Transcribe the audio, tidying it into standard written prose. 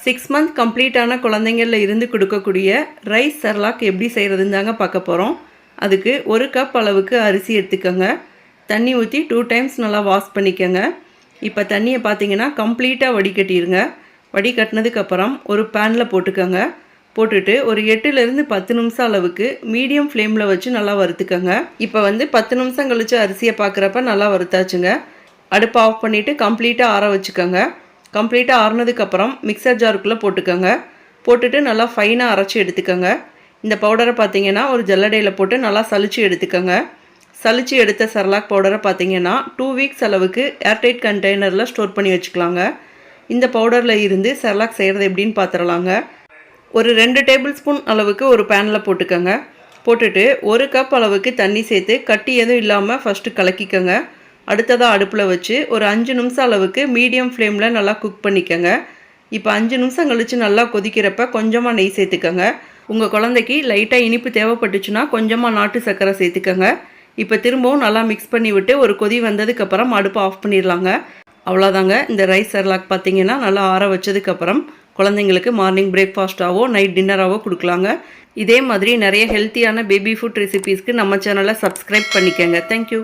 6 month கம்ப்ளீட்டான குழந்தைங்களில் இருந்து கொடுக்கக்கூடிய rice Cerelac எப்படி செய்கிறதுன்னு தாங்க பார்க்க போகிறோம். அதுக்கு 1 கப் அளவுக்கு அரிசி எடுத்துக்கோங்க. தண்ணி ஊற்றி 2 டைம்ஸ் நல்லா வாஷ் பண்ணிக்கோங்க. இப்போ தண்ணியை பார்த்தீங்கன்னா கம்ப்ளீட்டாக வடிகட்டிடுங்க. வடிகட்டினதுக்கப்புறம் ஒரு பேனில் போட்டுக்கோங்க. போட்டுட்டு ஒரு 8லேருந்து 10 நிமிஷம் அளவுக்கு மீடியம் ஃப்ளேமில் வச்சு நல்லா வறுத்துக்கோங்க. இப்போ 10 நிமிஷம் கழித்து அரிசியை பார்க்குறப்ப நல்லா வறுத்தாச்சுங்க. அடுப்பை ஆஃப் பண்ணிவிட்டு கம்ப்ளீட்டாக ஆற வச்சுக்கோங்க. கம்ப்ளீட்டாக ஆறுனதுக்கப்புறம் மிக்சர் ஜாருக்குள்ளே போட்டுக்கோங்க. போட்டுட்டு நல்லா ஃபைனாக அரைச்சி எடுத்துக்கோங்க. இந்த பவுடரை பார்த்தீங்கன்னா ஒரு ஜல்லடையில் போட்டு நல்லா சலிச்சு எடுத்துக்கோங்க. சலிச்சு எடுத்த செர்லாக் பவுடரை பார்த்தீங்கன்னா 2 வீக்ஸ் அளவுக்கு ஏர்டைட் கண்டெய்னரில் ஸ்டோர் பண்ணி வச்சுக்கலாங்க. இந்த பவுடரில் இருந்து செர்லாக் செய்கிறது எப்படின்னு பார்த்துடலாங்க. ஒரு 2 டேபிள் ஸ்பூன் அளவுக்கு ஒரு பேனில் போட்டுக்கோங்க. போட்டுட்டு 1 கப் அளவுக்கு தண்ணி சேர்த்து கட்டி எதுவும் இல்லாமல் ஃபஸ்ட்டு கலக்கிக்கோங்க. அடுத்ததாக அடுப்பில் வச்சு ஒரு 5 நிமிஷம் அளவுக்கு மீடியம் ஃப்ளேமில் நல்லா குக் பண்ணிக்கோங்க. இப்போ 5 நிமிஷம் கழித்து நல்லா கொதிக்கிறப்ப கொஞ்சமாக நெய் சேர்த்துக்கோங்க. உங்கள் குழந்தைக்கு லைட்டாக இனிப்பு தேவைப்பட்டுச்சுன்னா கொஞ்சமாக நாட்டு சர்க்கரை சேர்த்துக்கோங்க. இப்போ திரும்பவும் நல்லா மிக்ஸ் பண்ணி விட்டு ஒரு கொதி வந்ததுக்கப்புறம் அடுப்பை ஆஃப் பண்ணிடலாங்க. அவ்வளோதாங்க. இந்த ரைஸ் செர்லாக் பார்த்தீங்கன்னா நல்லா ஆற வச்சதுக்கப்புறம் குழந்தைங்களுக்கு மார்னிங் பிரேக்ஃபாஸ்ட்டாவோ நைட் டின்னராகவோ கொடுக்கலாங்க. இதே மாதிரி நிறைய ஹெல்த்தியான பேபி ஃபுட் ரெசிபீஸ்க்கு நம்ம சேனலை சப்ஸ்கிரைப் பண்ணிக்கோங்க. தேங்க்யூ.